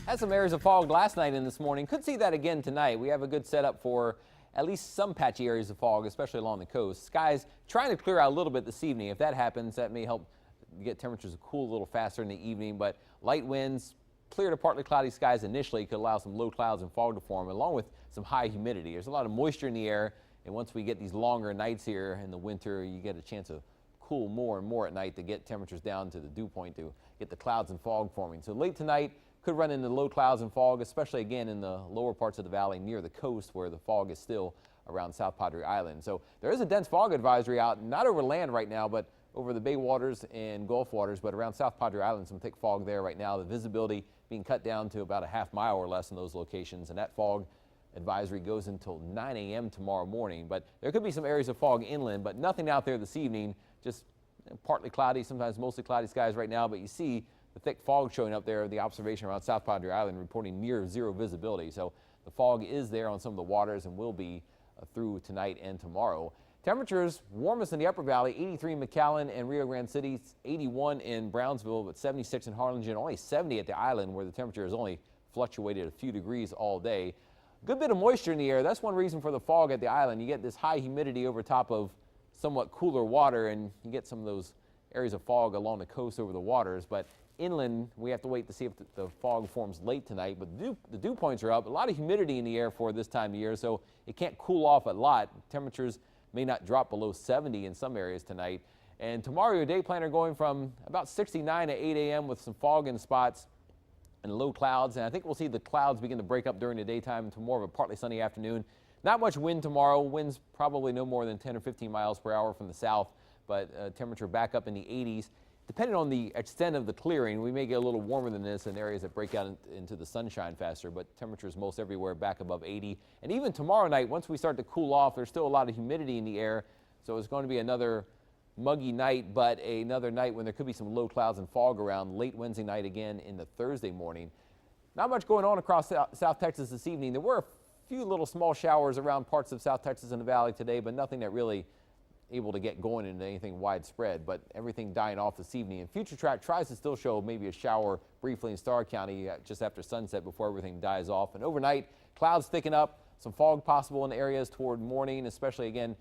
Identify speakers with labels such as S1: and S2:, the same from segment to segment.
S1: Had some areas of fog last night and this morning. Could see that again tonight. We have a good setup for at least some patchy areas of fog, especially along the coast. Skies trying to clear out a little bit this evening. If that happens, that may help get temperatures to cool a little faster in the evening. But light winds, clear to partly cloudy skies initially could allow some low clouds and fog to form, along with some high humidity. There's a lot of moisture in the air, and once we get these longer nights here in the winter, you get a chance to cool more and more at night to get temperatures down to the dew point to get the clouds and fog forming. So late tonight, could run into low clouds and fog, especially again in the lower parts of the valley near the coast where the fog is still around South Padre Island. So there is a dense fog advisory out, not over land right now, but over the Bay waters and Gulf waters, but around South Padre Island, some thick fog there right now. The visibility being cut down to about a half mile or less in those locations, and that fog advisory goes until 9 a.m. tomorrow morning. But there could be some areas of fog inland, but nothing out there this evening. Just partly cloudy, sometimes mostly cloudy skies right now, but you see the thick fog showing up there, the observation around South Padre Island reporting near zero visibility. So the fog is there on some of the waters and will be through tonight and tomorrow. Temperatures warmest in the upper valley, 83 in McAllen and Rio Grande City, 81 in Brownsville, but 76 in Harlingen, only 70 at the island where the temperature has only fluctuated a few degrees all day. Good bit of moisture in the air. That's one reason for the fog at the island. You get this high humidity over top of somewhat cooler water, and you get some of those areas of fog along the coast over the waters. But inland, we have to wait to see if the fog forms late tonight. But the dew points are up. A lot of humidity in the air for this time of year, so it can't cool off a lot. Temperatures may not drop below 70 in some areas tonight. And tomorrow, your day planner going from about 69 at 8 a.m. with some fog in spots and low clouds. And I think we'll see the clouds begin to break up during the daytime into more of a partly sunny afternoon. Not much wind tomorrow. Winds probably no more than 10 or 15 miles per hour from the south, but temperature back up in the 80s. Depending on the extent of the clearing, we may get a little warmer than this in areas that break out into the sunshine faster, but temperatures most everywhere back above 80. And even tomorrow night, once we start to cool off, there's still a lot of humidity in the air, so it's going to be another muggy night, but another night when there could be some low clouds and fog around late Wednesday night again in the Thursday morning. Not much going on across South Texas this evening. There were a few little small showers around parts of South Texas and the valley today, but nothing that really able to get going into anything widespread, but everything dying off this evening. And Future Track tries to still show maybe a shower briefly in Starr County just after sunset before everything dies off. And overnight, clouds thicken up, some fog possible in areas toward morning, especially again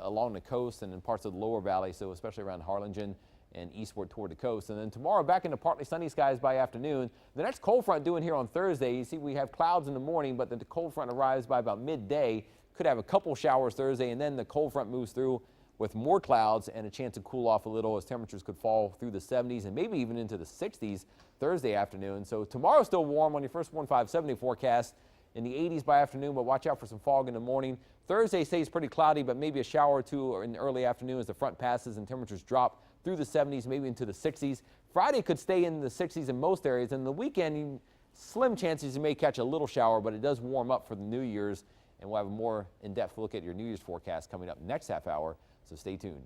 S1: along the coast and in parts of the lower valley, so especially around Harlingen and eastward toward the coast. And then tomorrow back into partly sunny skies by afternoon. The next cold front due in here on Thursday, you see we have clouds in the morning, but then the cold front arrives by about midday. Could have a couple showers Thursday, and then the cold front moves through with more clouds and a chance to cool off a little as temperatures could fall through the 70s and maybe even into the 60s Thursday afternoon. So tomorrow still warm on your first 1570 forecast, in the 80s by afternoon, but watch out for some fog in the morning. Thursday stays pretty cloudy, but maybe a shower or two in the early afternoon as the front passes and temperatures drop through the 70s, maybe into the 60s. Friday could stay in the 60s in most areas, and the weekend, slim chances you may catch a little shower, but it does warm up for the New Year's. And we'll have a more in-depth look at your New Year's forecast coming up next half hour, so stay tuned.